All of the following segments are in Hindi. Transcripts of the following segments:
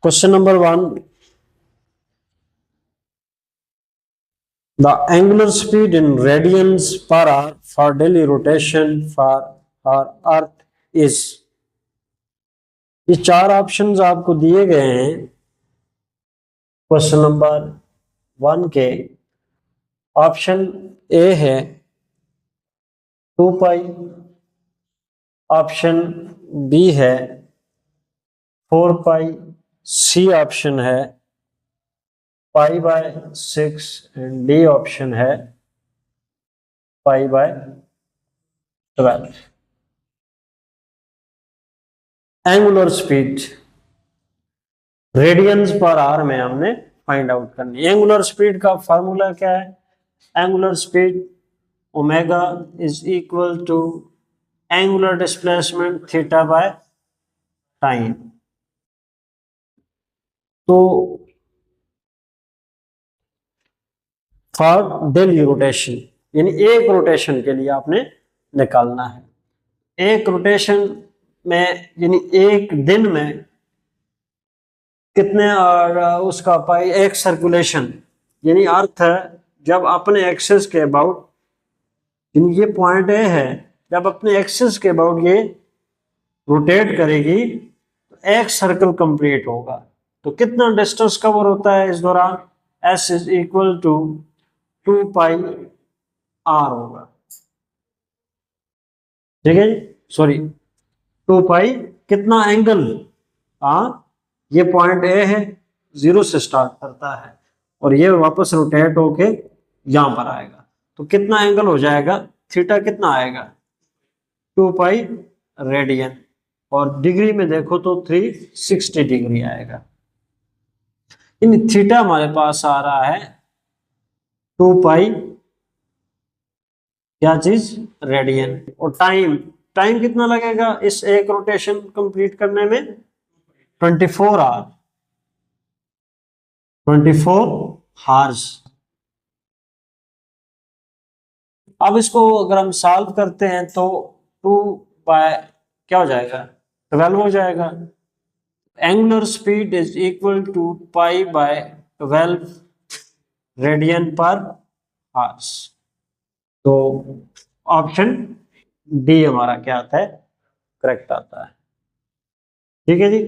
Question number 1. The angular speed in radians per hour for daily rotation for our Earth is. ये 4 ऑप्शंस आपको दिए गए हैं क्वेश्चन नंबर 1 के। ऑप्शन ए है 2 पाई, ऑप्शन बी है 4 पाई, सी ऑप्शन है pi by 6 and D option है pi by 12। Angular speed radians per hour में हमने फाइंड आउट करनी है। एंगुलर स्पीड का फार्मूला क्या है? Angular speed omega is equal to angular displacement theta by time. तो फॉर डेली रोटेशन यानी एक रोटेशन के लिए आपने निकालना है। एक रोटेशन में यानी एक दिन में कितने और उसका पाई एक सर्कुलेशन यानी अर्थ है जब अपने एक्सिस के अबाउट, यानी ये पॉइंट ए है, जब अपने एक्सिस के अबाउट ये रोटेट करेगी तो एक सर्कल कंप्लीट होगा। तो कितना डिस्टेंस कवर होता है इस दौरान? S is equal to 2 pi r होगा। ठीक है जी, सॉरी 2 पाई कितना एंगल, ये पॉइंट ए है, 0 से स्टार्ट करता है और ये वापस रोटेट होके यहां पर आएगा तो कितना एंगल हो जाएगा? थीटा कितना आएगा? 2 पाई रेडियन, और डिग्री में देखो तो 360 डिग्री आएगा। इन थीटा हमारे पास आ रहा है 2 पाई क्या चीज? रेडियन। और टाइम कितना लगेगा इस एक रोटेशन कंप्लीट करने में? 24 आवर, 24 हार्स। अब इसको अगर हम सॉल्व करते हैं तो 2 बाय क्या हो जाएगा? 12 हो जाएगा। Angular speed is equal to pi by 12 radian per hours. तो ऑप्शन डी हमारा क्या आता है? करेक्ट आता है। ठीक है जी,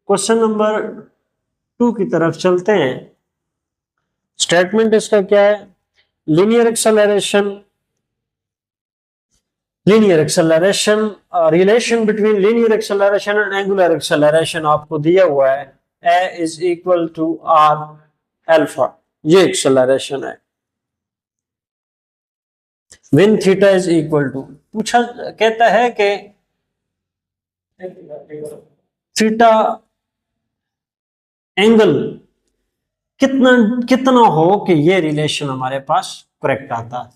क्वेश्चन नंबर 2 की तरफ चलते हैं। स्टेटमेंट इसका क्या है? Linear acceleration relation between linear acceleration and angular acceleration आपको दिया हुआ है। A is equal to r alpha, ये एक्सेलरेशन है। When theta is equal to, पूछा कहता है कि थीटा एंगल कितना हो कि ये रिलेशन हमारे पास करेक्ट आता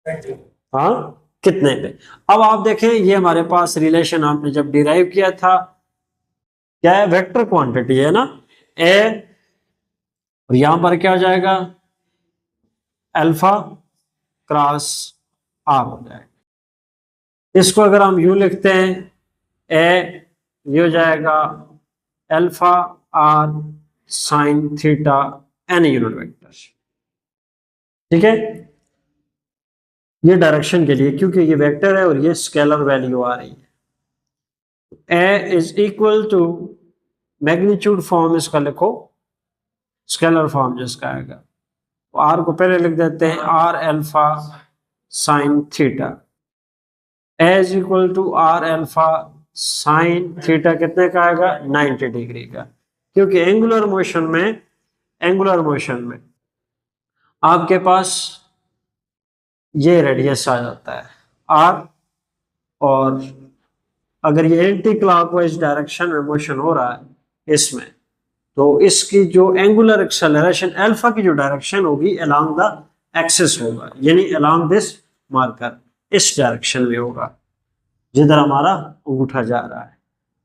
है। हाँ, कितने पे? अब आप देखें ये हमारे पास रिलेशन आपने जब डिराइव किया था, क्या है? वेक्टर क्वांटिटी है ना, ए, और यहां पर क्या हो जाएगा? अल्फा क्रॉस आर हो जाएगा। इसको अगर हम यू लिखते हैं, ए ये हो जाएगा alpha r sine theta n unit vector. ठीक है, ये डायरेक्शन के लिए, क्योंकि ये वेक्टर है और ये स्केलर वैल्यू आ रही है। A is equal to magnitude form इसका लिखो, स्केलर फॉर्म जिसका आएगा, तो आर को पहले लिख देते हैं r alpha sine theta. A is equal to r alpha sine theta कितने का आएगा? 90 डिग्री का, क्योंकि एंगुलर मोशन में आपके पास ये रेडियस आ जाता है आर, और अगर ये एंटी क्लॉकवाइज डायरेक्शन में मोशन हो रहा है इसमें, तो इसकी जो एंगुलर एक्सेलरेशन अल्फा की जो डायरेक्शन होगी अलोंग द एक्सिस होगा, यानी अलोंग दिस मार्कर, इस डायरेक्शन में होगा जिधर हमारा अंगूठा जा रहा है।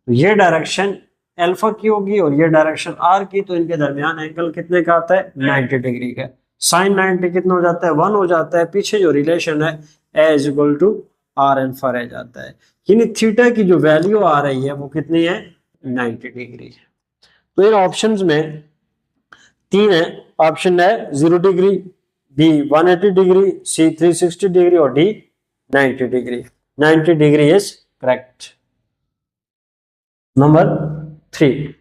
तो ये डायरेक्शन अल्फा की होगी और ये डायरेक्शन आर की, तो इनके दरमियान एंगल कितने का आता है? 90 डिग्री का। साइन 90 कितना हो जाता है? 1 हो जाता है। पीछे जो रिलेशन है a is equal to r alpha रह जाता है, यानी थीटा की जो वैल्यू आ रही है वो कितनी है? 90 डिग्री। तो इन ऑप्शंस में 3 है, ऑप्शन है 0 डिग्री, बी 180 डिग्री, सी 360 डिग्री और D 90 degree. 90 degree is correct. Number 3,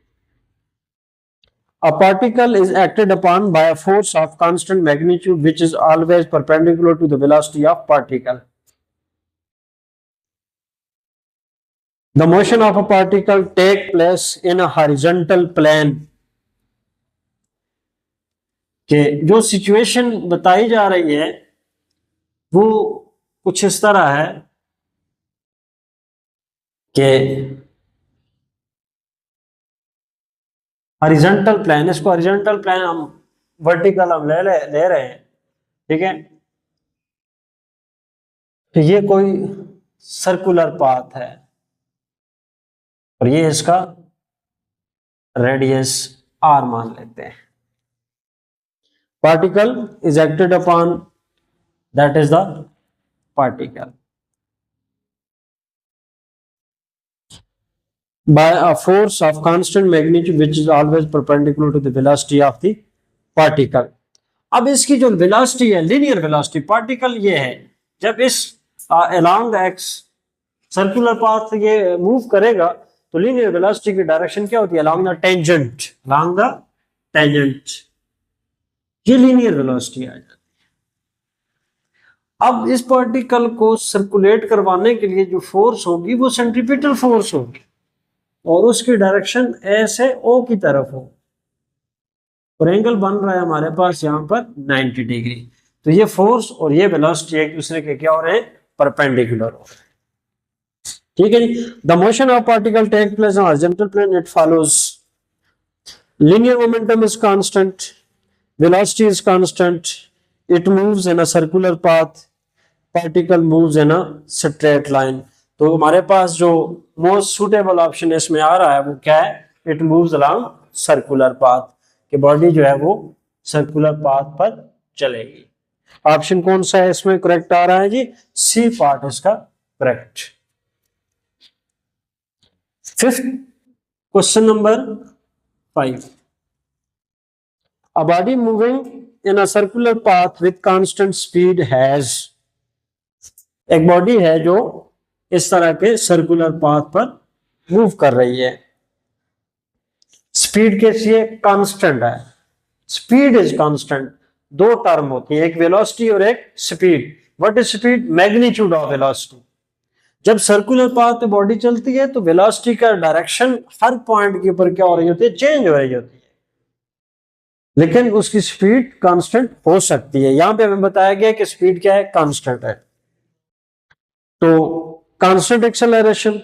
a particle is acted upon by a force of constant magnitude which is always perpendicular to the velocity of particle. The motion of a particle take place in a horizontal plane. कि जो सिचुएशन बताई जा रही है वो कुछ इस तरह है कि हॉरिजॉन्टल प्लेन, इसको हॉरिजॉन्टल प्लेन हम वर्टिकल हम ले रहे हैं, ठीक है। तो ये कोई सर्कुलर पाथ है और ये इसका रेडियस r मान लेते हैं। Particle is acted upon, that is the particle, by a force of constant magnitude which is always perpendicular to the velocity of the particle. अब इसकी जो वेलोसिटी है, लीनियर वेलोसिटी पार्टिकल ये है, जब इस along the x circular path ये मूव करेगा तो लीनियर वेलोसिटी की डायरेक्शन क्या होती है? along the tangent, along the tangent, ये लीनियर वेलोसिटी आ जाती है। अब इस पार्टिकल को सर्कुलेट करवाने के लिए जो फोर्स होगी वो सेंट्रीपिटल फोर्स होगी और उसकी डायरेक्शन ऐसे ओ की तरफ हो और एंगल बन रहा है हमारे पास यहाँ पर 90 डिग्री। तो ये फोर्स और ये वेलोसिटी एक दूसरे के क्या हो रहे हैं? परपेंडिकुलर हो रहे हैं, ठीक है जी। The motion of particle take place on horizontal plane, it follows linear momentum is constant, velocity is constant, it moves in a circular path, particle moves in a straight line। तो हमारे पास जो मोस्ट सुटेबल ऑप्शन इसमें आ रहा है वो क्या है? It moves along circular path, कि बॉडी जो है वो सर्कुलर पाथ पर चलेगी। ऑप्शन कौन सा है इसमें करेक्ट आ रहा है जी? सी पार्ट इसका correct. Fifth question number 5, a body moving in a circular path with constant speed has, एक बॉडी है जो इस तरह के सर्कुलर पाथ पर मूव कर रही है। स्पीड कैसी है? कांस्टेंट है। Speed is constant. दो टर्म होती है, एक वेलोसिटी और एक speed. What is speed? Magnitude of velocity. जब सर्कुलर पाथ पे बॉडी चलती है तो वेलोसिटी का डायरेक्शन हर पॉइंट के ऊपर क्या हो रही होती है? चेंज हो रही होती है, लेकिन उसकी स्पीड कांस्टेंट हो सकती है। यहां पे हमें बताया गया कि स्पीड क्या है? कांस्टेंट है। तो कांस्टेंट एक्सेलरेशन,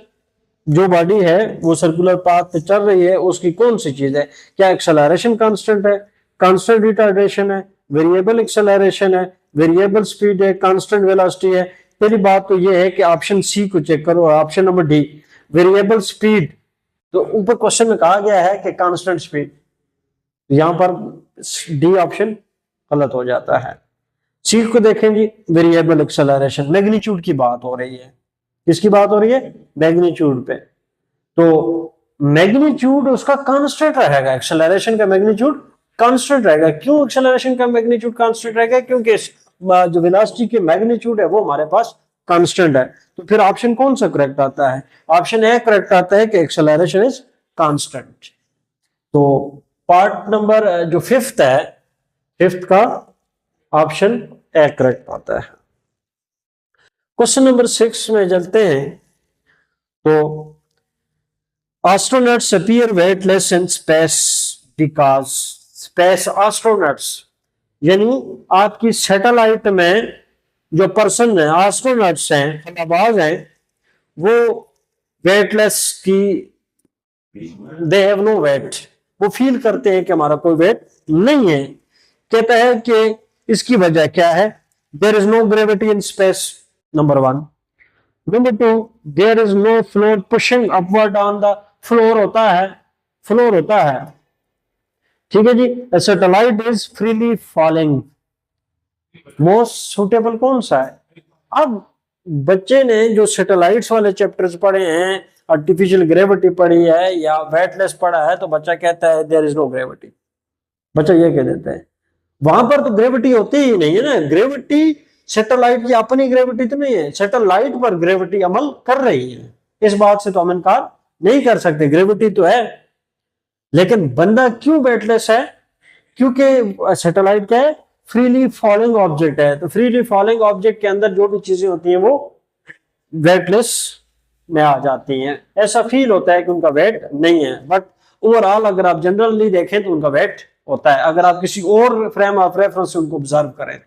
जो बॉडी है वो सर्कुलर पाथ पे चल रही है, उसकी कौन सी चीज है? क्या एक्सेलरेशन कांस्टेंट है, कांस्टेंट रिटार्डेशन है, वेरिएबल एक्सेलरेशन है, वेरिएबल स्पीड है, कांस्टेंट वेलोसिटी है? पहली बात तो ये है कि ऑप्शन सी को चेक करो, option number D variable speed. तो ऊपर क्वेश्चन में कहा गया है कि कांस्टेंट स्पीड, यहां पर डी ऑप्शन गलत हो जाता है। सी को देखें जी, वेरिएबल एक्सेलरेशन, मैग्नीट्यूड की बात हो रही है। किसकी बात हो रही है? मैग्नीट्यूड पे। तो मैग्नीट्यूड उसका कांस्टेंट रहेगा, एक्सेलरेशन का मैग्नीट्यूड कांस्टेंट रहेगा। क्यों एक्सेलरेशन का मैग्नीट्यूड कांस्टेंट रहेगा? क्योंकि जो वेलोसिटी की मैग्नीट्यूड है वो हमारे पास कांस्टेंट है। तो फिर ऑप्शन कौन सा करेक्ट आता है? ऑप्शन ए करेक्ट आता है कि एक्सेलरेशन इज कांस्टेंट। तो पार्ट नंबर जो फिफ्थ है, फिफ्थ का ऑप्शन ए करेक्ट आता है। क्वेश्चन नंबर 6 में चलते हैं। तो astronauts appear weightless in space because space astronauts, यानी आपकी सैटेलाइट में जो पर्सन है, एस्ट्रोनॉट्स हैं, हवाबाज हैं, वो वेटलेस की, दे हैव नो वेट, वो फील करते हैं कि हमारा कोई वेट नहीं है। कहता है कि इसकी वजह क्या है? There is no gravity in space, number 1। Number 2, there is no floor pushing upward on the, floor होता है, फ्लोर होता है, ठीक है जी। Satellite is freely falling. Most suitable कौन सा है? अब बच्चे ने जो सैटेलाइट्स वाले चैप्टर्स पढ़े हैं आर्टिफिशियल ग्रेविटी पड़ी है या वेटलेस पड़ा है तो बच्चा कहता है देयर इज नो ग्रेविटी, बच्चा ये कह देता है। वहां पर तो ग्रेविटी होती ही नहीं है ना, ग्रेविटी सैटेलाइट की अपनी ग्रेविटी तो नहीं है, सैटेलाइट पर ग्रेविटी अमल कर रही है, इस बात से तो हम इनकार नहीं कर सकते, ग्रेविटी तो है। लेकिन बंदा क्यों वेटलेस है? क्योंकि सैटेलाइट क्या है, फ्रीली फॉलिंग ऑब्जेक्ट है, तो फ्रीली फॉलिंग ऑब्जेक्ट के अंदर जो भी चीजें होती हैं वो वेटलेस में आ जाती हैं। ऐसा फील होता है कि उनका वेट नहीं है, बट ओवरऑल अगर आप जनरली देखें तो उनका वेट होता है, अगर आप किसी और फ्रेम ऑफ रेफरेंस से उनको ऑब्जर्व करें।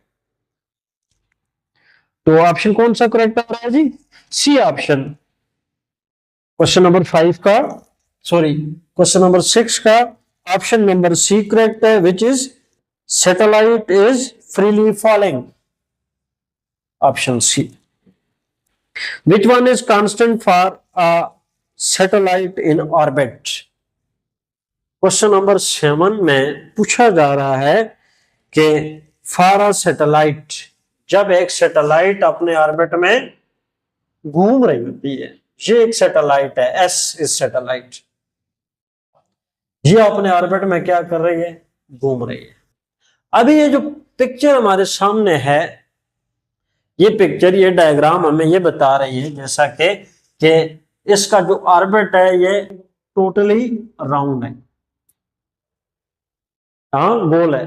तो ऑप्शन कौन सा करेक्ट आ रहा है जी? C option. क्वेश्चन नंबर 5 का, सॉरी क्वेश्चन नंबर 6 का ऑप्शन नंबर सी करेक्ट है, which is satellite is freely falling, option C. Which one is constant for a satellite in orbit? Question number 7 में पूछा जा रहा है कि फॉर अ सैटेलाइट, जब एक सैटेलाइट अपने ऑर्बिट में घूम रही होती है, ये एक सैटेलाइट है, एस इज सैटेलाइट, ये अपने ऑर्बिट में क्या कर रही है, घूम रही है। अभी ये जो पिक्चर हमारे सामने है, ये पिक्चर, ये डायग्राम हमें ये बता रही है जैसा कि इसका जो ऑर्बिट है ये टोटली राउंड है, हाँ गोल है,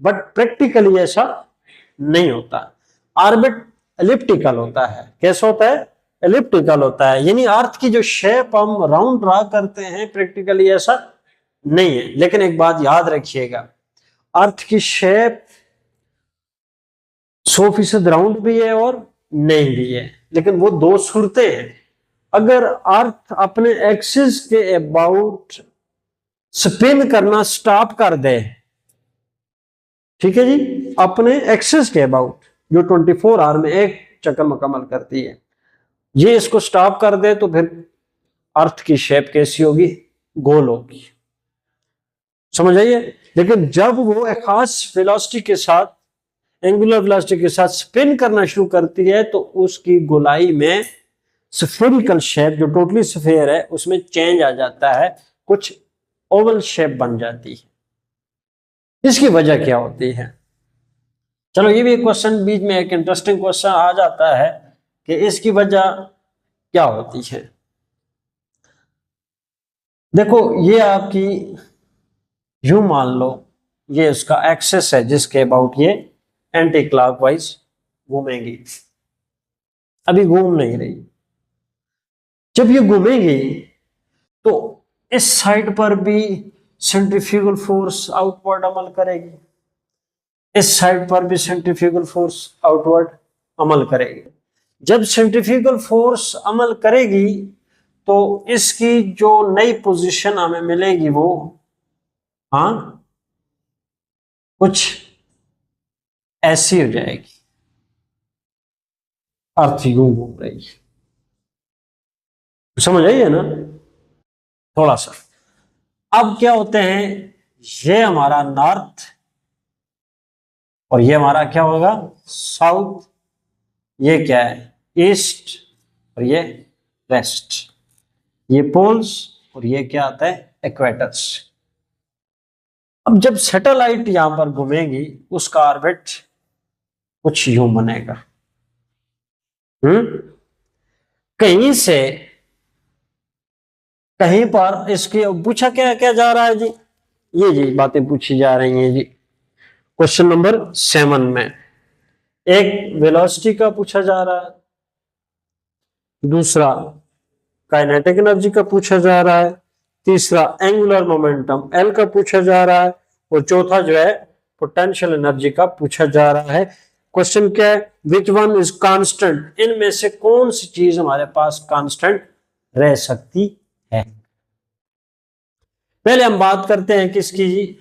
बट प्रैक्टिकली ऐसा नहीं होता। ऑर्बिट एलिप्टिकल होता है। कैसा होता है? एलिप्टिकल होता है, यानी अर्थ की जो शेप हम राउंड ड्रा करते हैं प्रैक्टिकली ऐसा नहीं है। लेकिन एक बात याद रखिएगा, अर्थ की शेप 100% राउंड भी है और नहीं भी है, लेकिन वो दो सूरतें हैं। अगर अर्थ अपने एक्सिस के अबाउट स्पिन करना स्टॉप कर दे, ठीक है जी, अपने एक्सिस के अबाउट जो 24 आवर में एक चक्कर मुकम्मल करती है, ये इसको स्टॉप कर दे तो फिर अर्थ की शेप कैसी होगी? गोल होगी, समझ आइए। लेकिन जब वो एक खास वेलोसिटी के साथ, एंगुलर वेलोसिटी के साथ स्पिन करना शुरू करती है तो उसकी गोलाई में स्फेरिकल शेप, जो टोटली स्फेयर है, उसमें चेंज आ जाता है, कुछ ओवल शेप बन जाती है। इसकी वजह क्या होती है? चलो ये भी एक क्वेश्चन बीच में, एक इंटरेस्टिंग क्वेश्चन आ जाता है कि इसकी वजह क्या होती है। देखो ये आपकी, यूं मान लो ये उसका एक्सेस है जिसके अबाउट ये एंटी क्लॉकवाइज घूमेंगी, अभी घूम नहीं रही। जब ये घूमेगी तो इस साइड पर भी सेंट्रीफ्यूगल फोर्स आउटवर्ड अमल करेगी, इस साइड पर भी सेंट्रीफ्यूगल फोर्स आउटवर्ड अमल करेगी। जब सेंट्रीफ्यूगल फोर्स अमल करेगी तो इसकी जो नई पोजीशन हमें मिलेगी वो, हाँ, कुछ ऐसी हो जाएगी, अर्थ यूं घूम रही है, समझ आई है ना थोड़ा सा। अब क्या होते हैं, ये हमारा नॉर्थ और ये हमारा क्या होगा, साउथ, ये क्या है, ईस्ट और ये वेस्ट, ये पोल्स और ये क्या आता है, इक्वेटर्स। अब जब सैटेलाइट यहां पर घूमेगी उसका ऑर्बिट कुछ यूं बनेगा, कहीं से कहीं पर इसकी पूछा क्या क्या जा रहा है जी, ये जी बातें पूछी जा रही हैं जी। क्वेश्चन नंबर 7 में एक वेलोसिटी का पूछा जा रहा है, दूसरा काइनेटिक एनर्जी का पूछा जा रहा है, तीसरा एंगुलर मोमेंटम एल का पूछा जा रहा है, और चौथा जो है पोटेंशियल एनर्जी का पूछा जा रहा है। क्वेश्चन क्या है, विच वन इज कांस्टेंट, इनमें से कौन सी चीज हमारे पास कांस्टेंट रह सकती है। पहले हम बात करते हैं किसकी,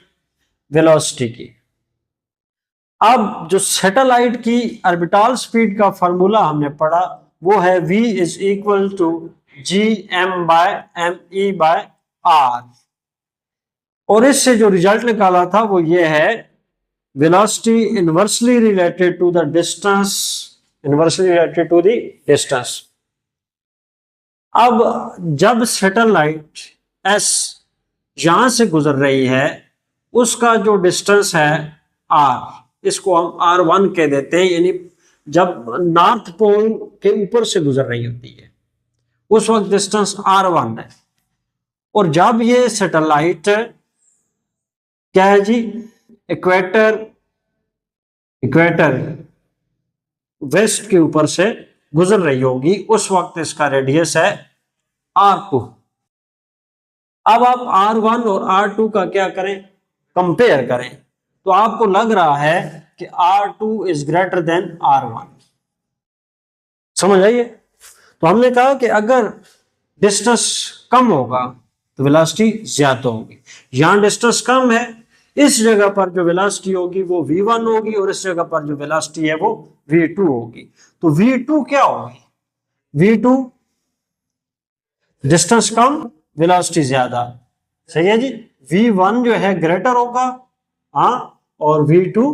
वेलोसिटी की। अब जो सैटेलाइट की ऑर्बिटल स्पीड का फार्मूला हमने पढ़ा वो है v is equal to gm/me/r, और इससे जो रिजल्ट निकाला था वो ये है, velocity inversely related to the distance, inversely related to the distance. अब जब सैटेलाइट एस यहां से गुजर रही है, उसका जो डिस्टेंस है आर, इसको हम R1 कह देते हैं, यानी जब नॉर्थ पोल के ऊपर से गुजर रही होती है उस वक्त डिस्टेंस R1 है। और जब ये सैटेलाइट क्या है जी, इक्वेटर वेस्ट के ऊपर से गुजर रही होगी, उस वक्त इसका रेडियस है R2। अब आप R1 और R2 का क्या करें, कंपेयर करें, तो आपको लग रहा है कि R2 is greater than R1। समझ आइए। तो हमने कहा कि अगर डिस्टेंस कम होगा तो वेलोसिटी ज्यादा होगी। यहां डिस्टेंस कम है, इस जगह पर जो वेलोसिटी होगी वो v1 होगी, और इस जगह पर जो वेलोसिटी है वो v2 होगी। तो v2 क्या होगी, v2 डिस्टेंस कम वेलोसिटी ज्यादा, सही है जी। v1 जो है ग्रेटर होगा, हाँ, और v2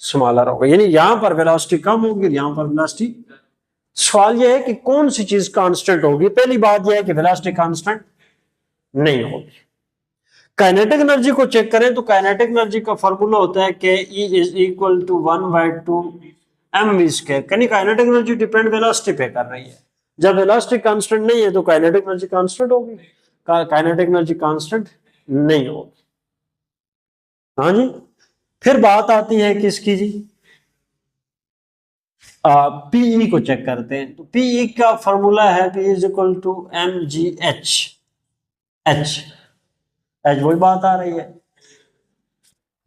स्मॉलर होगा, यानी यहां पर वेलोसिटी कम होगी, यहां पर वेलोसिटी। सवाल यह है कि कौन सी चीज कांस्टेंट होगी। पहली बात यह है कि वेलोसिटी कांस्टेंट नहीं होगी। काइनेटिक एनर्जी को चेक करें तो काइनेटिक एनर्जी का फॉर्मूला होता है कि E is equal to 1/2 mv²। यानी काइनेटिक एनर्जी डिपेंड वेलोसिटी पे कर रही है। जब वेलोसिटी कांस्टेंट नहीं है तो काइनेटिक एनर्जी कांस्टेंट होगी, काइनेटिक एनर्जी कांस्टेंट नहीं होगी। हाँ जी। फिर बात आती है किसकी जी, पीई को चेक करते हैं। तो पीई का फॉर्मूला है P is equal to mgh। H वही बात आ रही है।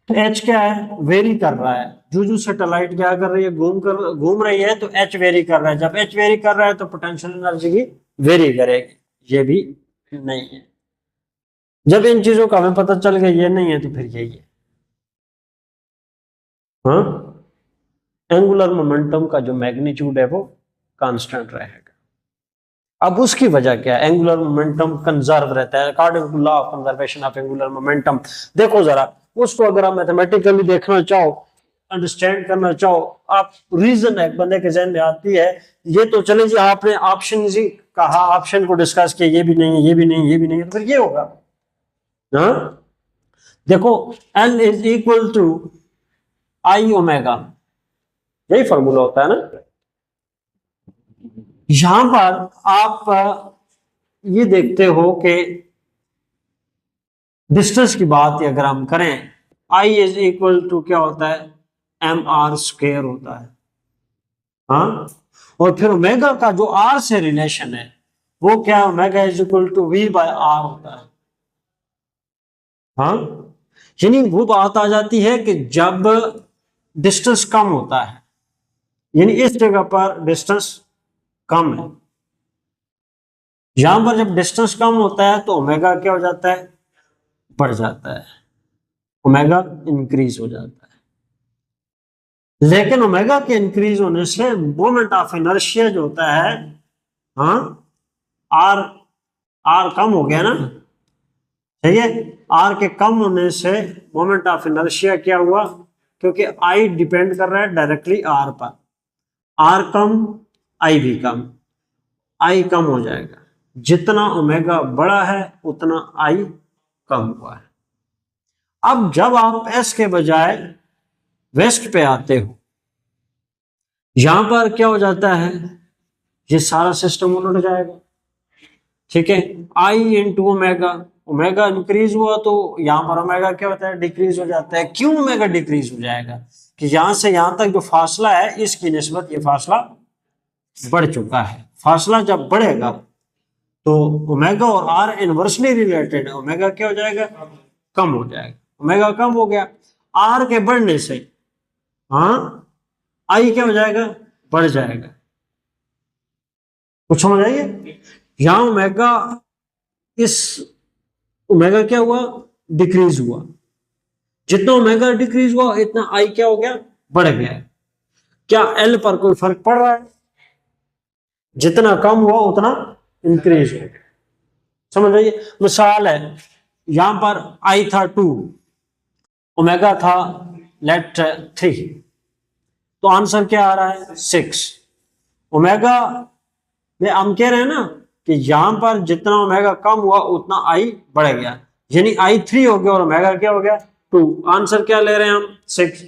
एच क्या है, वेरी कर रहा है। जो सैटेलाइट क्या कर रही है, घूम रही है, तो एच वेरी कर रहा है। जब एच वेरी कर रहा है तो पोटेंशियल एनर्जी की वेरी करेगी। ये भी नहीं है। जब इन चीजों का हमें पता चल गया ये नहीं है तो फिर यही है। हाँ, एंगुलर मोमेंटम का जो मैग्नीट्यूड है वो कांस्टेंट रहेगा। अब उसकी वजह क्या है, एंगुलर मोमेंटम कंजर्व रहता है according to law of conservation of angular momentum. देखो जरा उसको, अगर आप मैथमेटिकली देखना चाहो, अंडरस्टैंड करना चाहो, आप रीजन है बंदे के जहन में आती है, ये तो चले जी आपने ऑप्शन जी कहा, ऑप्शन को डिस्कस किया, ये भी नहीं है, ये भी नहीं, ये भी नहीं है, तो फिर ये होगा। हाँ, देखो L is equal to I omega, यही फॉर्मूला होता है ना। यहां पर आप ये देखते हो कि डिस्टेंस की बात अगर हम करें, आई इज इक्वल टू क्या होता है, mr² होता है। हाँ, और फिर ओमेगा का जो r से रिलेशन है वो क्या, omega is equal to v/r होता है। हाँ, यानी वो बात आ जाती है कि जब डिस्टेंस कम होता है, यानी इस जगह पर डिस्टेंस कम है, यहां पर जब डिस्टेंस कम होता है तो ओमेगा क्या हो जाता है, बढ़ जाता है, ओमेगा इंक्रीज हो जाता है। लेकिन ओमेगा के इंक्रीज होने से मोमेंट ऑफ इनर्शिया जो होता है, हाँ, आर आर कम हो गया ना, सही है। आर के कम होने से मोमेंट ऑफ इनर्शिया क्या हुआ, क्योंकि आई डिपेंड कर रहा है डायरेक्टली आर पर, आर कम आई भी कम, आई कम हो जाएगा। जितना ओमेगा बड़ा है उतना आई कम हुआ है। अब जब आप एस के बजाय वेस्ट पे आते हो, यहां पर क्या हो जाता है, ये सारा सिस्टम उलट जाएगा। ठीक है, आई इंटू ओमेगा, ओमेगा इंक्रीज हुआ तो यहां पर ओमेगा क्या होता है, डिक्रीज हो जाता है। क्यों ओमेगा डिक्रीज हो जाएगा, कि यहां से यहां तक जो फासला है इसकी निस्बत ये फासला बढ़ चुका है। फासला जब बढ़ेगा तो ओमेगा और आर इनवर्सली रिलेटेड है, ओमेगा क्या हो जाएगा, कम हो जाएगा। ओमेगा कम हो गया, आर के बढ़ने से हाँ आई क्या हो जाएगा, बढ़ जाएगा। कुछ समझ आइए। यहां ओमेगा, इस ओमेगा क्या हुआ, डिक्रीज हुआ। जितना ओमेगा डिक्रीज हुआ इतना आई क्या हो गया, बढ़ गया। क्या एल पर कोई फर्क पड़ रहा है, जितना कम हुआ उतना इंक्रीज हो गया। समझ आइए। मिसाल है, यहां पर आई था 2, ओमेगा था लेट 3, तो आंसर क्या आ रहा है 6। ओमेगा में हम कह रहे हैं ना कि यहां पर जितना ओमेगा कम हुआ उतना आई बढ़ गया, यानी आई 3 हो गया और ओमेगा क्या हो गया 2। आंसर क्या ले रहे हैं हम 6।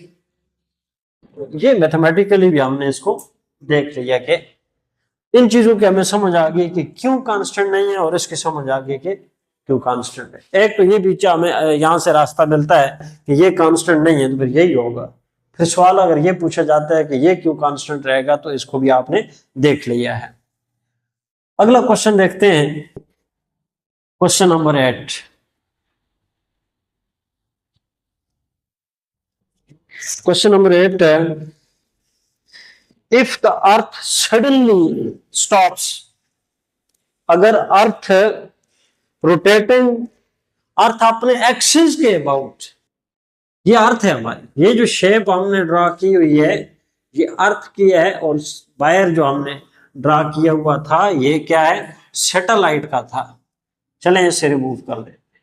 ये मैथमेटिकली भी हमने इसको देख लिया कि इन चीजों की हमें समझ आ गई कि क्यों कांस्टेंट नहीं है और इसकी समझ आ गई कि क्यों कांस्टेंट है। एक तो ये बीच हमें यहां से रास्ता मिलता है कि ये कांस्टेंट नहीं है तो फिर यही होगा। फिर सवाल अगर ये पूछा जाता है कि ये क्यों कांस्टेंट रहेगा तो इसको भी आपने देख लिया है। अगला क्वेश्चन देखते हैं, क्वेश्चन नंबर 8। क्वेश्चन नंबर 8 है, if the earth suddenly stops, अगर अर्थ रोटेटिंग, अर्थ अपने एक्सिस के अबाउट, ये अर्थ है हमारी, ये जो शेप हमने ड्रा की हुई है ये अर्थ की है और वायर जो हमने ड्रा किया हुआ था ये क्या है सैटेलाइट का था। चलें इसे रिमूव कर देते,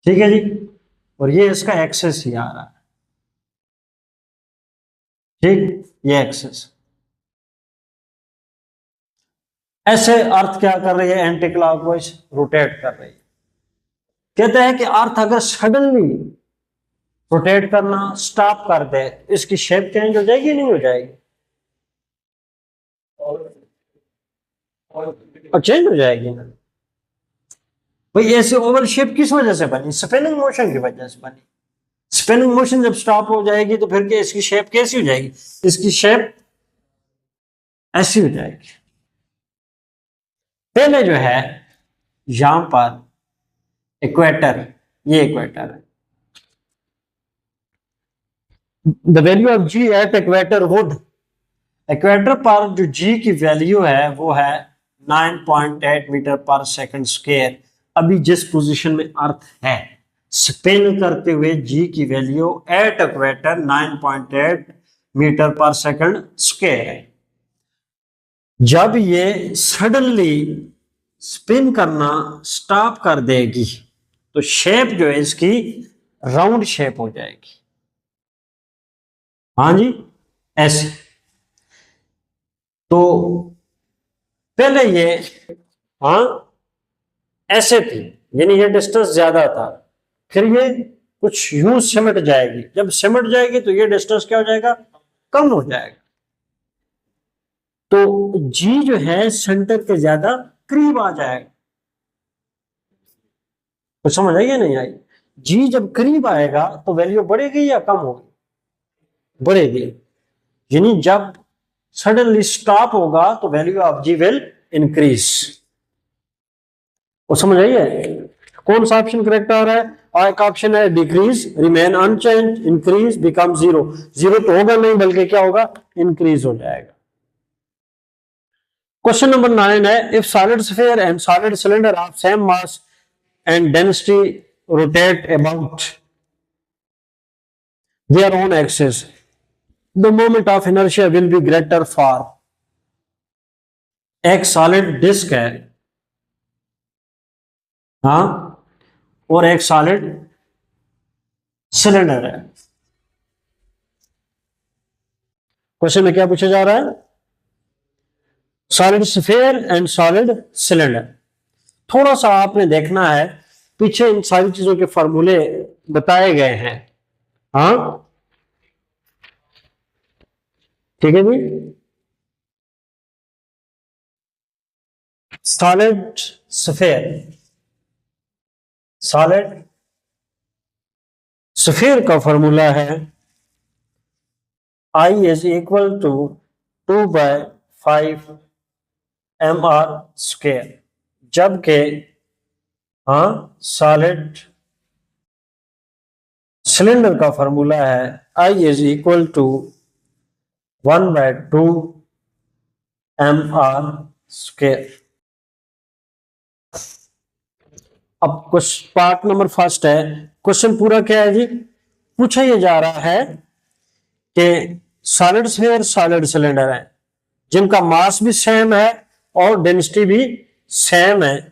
ठीक है जी, और ये इसका एक्सेस ही आ रहा है, ठीक, ये एक्सेस। ऐसे अर्थ क्या कर रही है एंटी क्लॉकवाइज रोटेट कर रही है। कहते हैं कि अर्थ अगर सडनली रोटेट करना स्टॉप कर दे इसकी शेप चेंज हो जाएगी नहीं हो जाएगी? और चेंज हो जाएगी ना भाई। ऐसे ओवल शेप किस वजह से बनी? स्पिनिंग मोशन की वजह से बनी। स्पिनिंग मोशन जब स्टॉप हो जाएगी तो फिर इसकी शेप कैसी हो जाएगी? इसकी शेप ऐसी हो जाएगी। पहले जो है यहां पर इक्वेटर, ये इक्वेटर है, the value of G at equator would, equator पर जो जी की वैल्यू है वो है 9.8 मीटर पर सेकंड स्क्वायर। अभी जिस पोजीशन में अर्थ है स्पिन करते हुए जी की वैल्यू एट इक्वेटर 9.8 मीटर पर सेकंड स्क्वायर है। जब ये सडनली स्पिन करना स्टॉप कर देगी तो शेप जो है इसकी राउंड शेप हो जाएगी। हाँ जी, ऐसे। तो पहले ये हाँ ऐसे थी, यानी ये डिस्टेंस ज्यादा था, फिर ये कुछ यूं सिमट जाएगी। जब सिमट जाएगी तो ये डिस्टेंस क्या हो जाएगा? कम हो जाएगा। तो जी जो है सेंटर के ज्यादा करीब आ जाएगा। तो समझ आई या नहीं आई? जी जब करीब आएगा तो वैल्यू बढ़ेगी या कम होगी? बढ़ेगी। यानी जब सडनली स्टॉप होगा तो value of G will increase. वो समझ आइए कौन सा ऑप्शन करेक्ट आ रहा है? और एक ऑप्शन है decrease, remain unchanged, increase, become zero. Zero तो होगा नहीं बल्कि क्या होगा? इंक्रीज हो जाएगा। क्वेश्चन नंबर 9 है, if solid sphere and solid cylinder of same mass and density rotate about their own axis, the moment of inertia will be greater for, एक सॉलिड डिस्क है हाँ और एक सॉलिड सिलेंडर है। क्वेश्चन में क्या पूछा जा रहा है? Solid sphere and solid cylinder. थोड़ा सा आपने देखना है, पीछे इन सारी चीजों के फॉर्मूले बताए गए हैं। हाँ ठीक है जी। सॉलिड स्फीयर, सॉलिड स्फीयर का फॉर्मूला है I is equal to 2/5 mr square, जबकि हाँ सॉलिड सिलेंडर का फॉर्मूला है I is equal to 1/2 mr square. अब क्वेश्चन पार्ट नंबर फर्स्ट है। क्वेश्चन पूरा क्या है जी? पूछा यह जा रहा है कि सॉलिड स्फीयर सॉलिड सिलेंडर है जिनका मास भी सेम है और डेंसिटी भी सेम है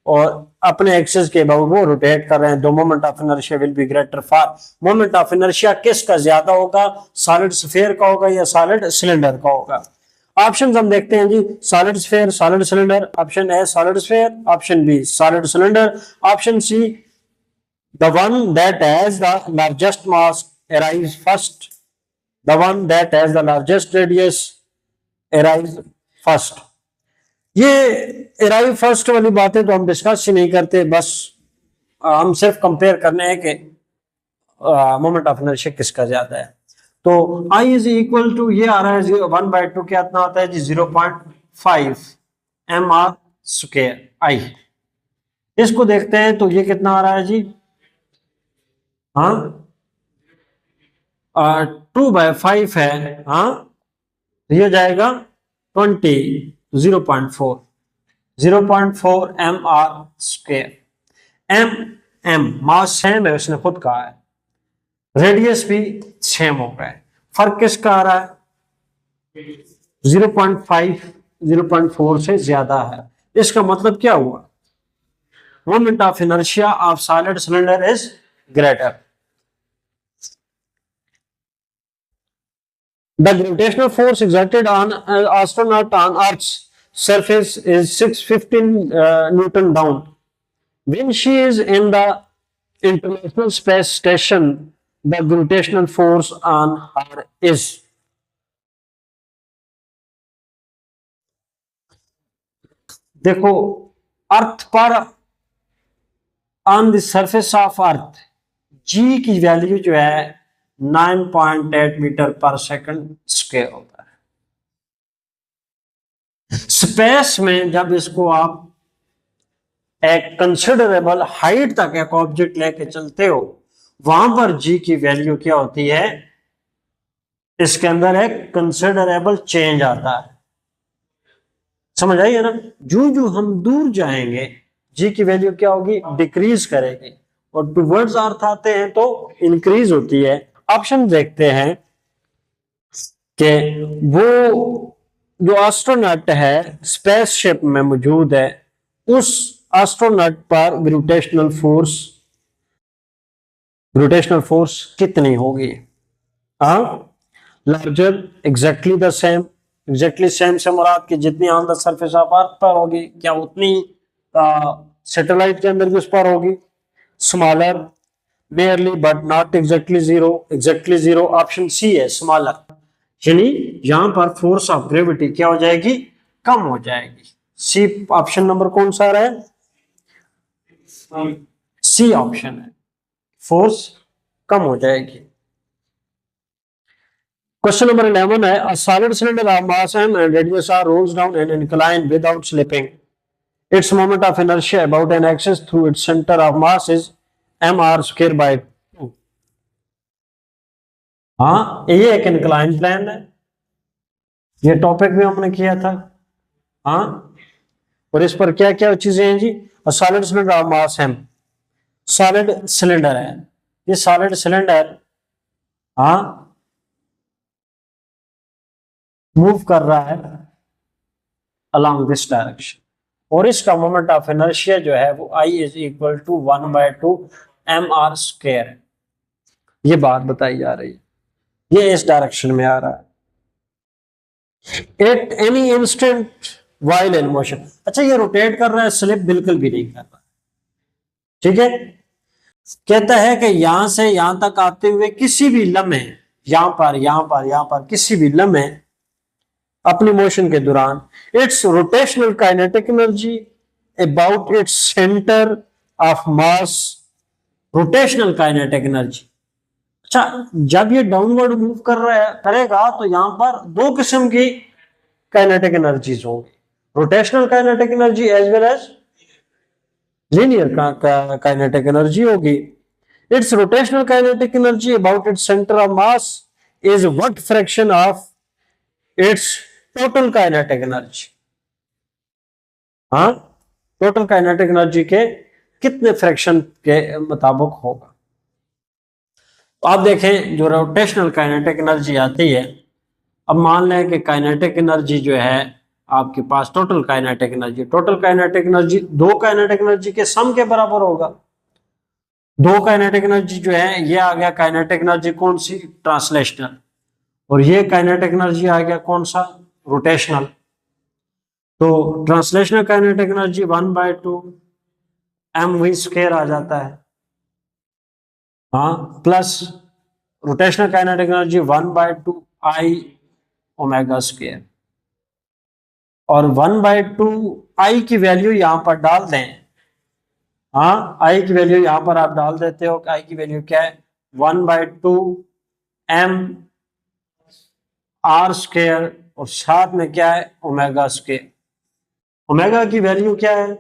और अपने एक्सिस के अबाउट वो रोटेट कर रहे हैं। दो moment of inertia will be greater for, moment of inertia किसका ज्यादा होगा? सॉलिड स्फीयर का होगा या सॉलिड सिलेंडर का होगा? ऑप्शन हम देखते हैं जी, solid sphere, solid cylinder, option A solid sphere, option B solid cylinder, option C the one that has the largest mass arise first, the one that has the largest radius arise first. ये अराइव फर्स्ट वाली बातें तो हम डिस्कस ही नहीं करते, बस हम सिर्फ कंपेयर करने हैं कि मोमेंट ऑफ इनर्शिया किसका ज्यादा है। तो I इज इक्वल टू, ये आ रहा है 1/2 क्या इतना आता है जी 0.5 mr स्क्वायर I। इसको देखते हैं तो ये कितना आ रहा है जी, हाँ 2/5 है, हाँ तो ये जाएगा 20, 0.4 mr square. m mass same है, उसने खुद कहा है, रेडियस भी सेम हो गया है, फर्क किसका आ रहा है 0.5 0.4 से ज्यादा है। इसका मतलब क्या हुआ, moment of inertia of solid cylinder is greater. The gravitational force exerted on an astronaut on Earth's surface is 615 Newton down. When she is in the International Space Station, the gravitational force on her is। देखो, अर्थ पर, on the surface of earth, g की वैल्यू जो है 9.8 मीटर पर सेकंड स्क्वायर होता है। स्पेस में जब इसको आप एक कंसिडरेबल हाइट तक एक ऑब्जेक्ट लेके चलते हो, वहां पर जी की वैल्यू क्या होती है, इसके अंदर एक कंसिडरेबल चेंज आता है। समझ आई है ना, जो जो हम दूर जाएंगे जी की वैल्यू क्या होगी, डिक्रीज करेगी, और टुवर्ड्स अर्थ आते हैं तो इंक्रीज होती है। ऑप्शन देखते हैं कि वो जो एस्ट्रोनॉट है स्पेसशिप में मौजूद है, उस एस्ट्रोनॉट पर ग्रेविटेशनल फोर्स कितनी होगी। Larger, exactly the same, exactly same से मुराद की जितनी ऑन द सरफेस ऑफ अर्थ पर होगी क्या उतनी सैटेलाइट के अंदर भी उस पर होगी। Smaller, merely but not exactly zero, option C है स्मॉलर, यानी यहां पर फोर्स ऑफ ग्रेविटी क्या हो जाएगी, कम हो जाएगी। सी ऑप्शन नंबर कौन सा रहा है, सी ऑप्शन है, फोर्स कम हो जाएगी। क्वेश्चन नंबर 11 है, a solid cylinder of mass m and radius r rolls down an incline without slipping. Its moment of inertia about an axis through its center of mass is mr square by 2. हाँ, ये एक इंक्लाइन प्लेन है, ये टॉपिक भी हमने किया था। हाँ, और इस पर क्या क्या चीजें हैं जी, solid cylinder of mass m, solid cylinder है, ये सॉलिड सिलेंडर हाँ मूव कर रहा है अलोंग दिस डायरेक्शन, और इसका मोमेंट ऑफ इनर्शिया जो है वो I is equal to 1/2 mr square है। ये बात बताई जा रही है, ये इस डायरेक्शन में आ रहा है। At any instant while in motion, अच्छा ये रोटेट कर रहा है, स्लिप बिल्कुल भी नहीं कर रहा, ठीक है। कहता है कि यहां से यहां तक आते हुए किसी भी लम्हे, यहां पर किसी भी लम्हे अपनी मोशन के दौरान, it's rotational kinetic energy about its centre of mass, rotational kinetic energy. अच्छा, जब ये डाउनवर्ड मूव कर रहा है करेगा तो यहां पर दो किस्म की काइनेटिक एनर्जीज होंगी, rotational kinetic energy as well as linear kinetic energy होगी। Its rotational kinetic energy about its centre of mass is what fraction of its total kinetic energy. हाँ, टोटल काइनेटिक एनर्जी के कितने फ्रैक्शन के मुताबिक होगा। तो आप देखें जो रोटेशनल काइनेटिक एनर्जी आती है, अब मान लें कि काइनेटिक एनर्जी जो है आपके पास टोटल काइनेटिक एनर्जी, दो काइनेटिक एनर्जी के सम के बराबर होगा। दो काइनेटिक एनर्जी जो है, ये आ गया काइनेटिक एनर्जी कौन सी, ट्रांसलेशनल, और ये काइनेटिक एनर्जी आ गया कौन सा, रोटेशनल। तो ट्रांसलेशनल काइनेटिक एनर्जी 1/2 mv² आ जाता है, हाँ, plus rotational kinetic energy 1/2 I ω²। और 1/2 I की वैल्यू यहां पर डाल दें, हाँ, I की वैल्यू यहां पर आप डाल देते हो, I की वैल्यू क्या है, 1/2 mr², और साथ में क्या है, ω²। ओमेगा की वैल्यू क्या है,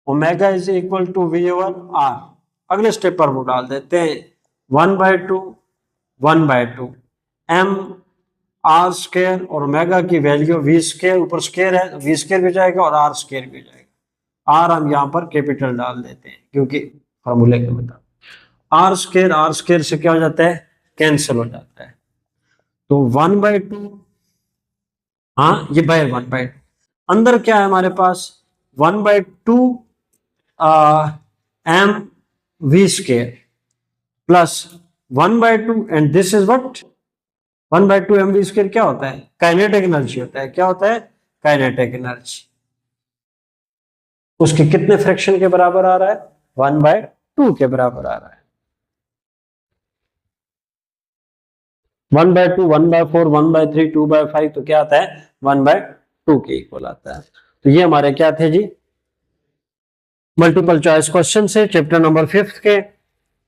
omega is equal to V/R। अगले स्टेप पर वो डाल देते हैं 1/2 mr², और ओमेगा की वैल्यू V², ऊपर स्केयर है, V² भी जाएगा और R² भी जाएगा। R हम यहाँ पर कैपिटल डाल देते हैं क्योंकि फॉर्मूले के मुताबिक R² से क्या हो जाता है, कैंसिल हो जाता है। तो 1/2, हाँ, ये बाय 1/2, अंदर क्या है हमारे पास, 1/2 mv² plus 1/2, and this is what, 1/2 mv² क्या होता है, काइनेटिक एनर्जी होता है। क्या होता है, काइनेटिक एनर्जी। उसके कितने फ्रैक्शन के बराबर आ रहा है, 1/2 के बराबर आ रहा है। 1/2, 1/4, 1/3, 2/5, तो क्या आता है, 1/2 के इक्वल आता है। तो ये हमारे क्या थे जी, मल्टीपल चॉइस क्वेश्चन से चैप्टर नंबर 5 के।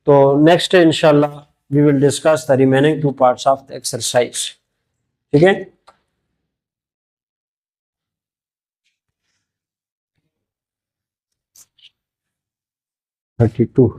तो नेक्स्ट इंशाल्लाह we will discuss the remaining 2 parts of the exercise. ठीक है। 32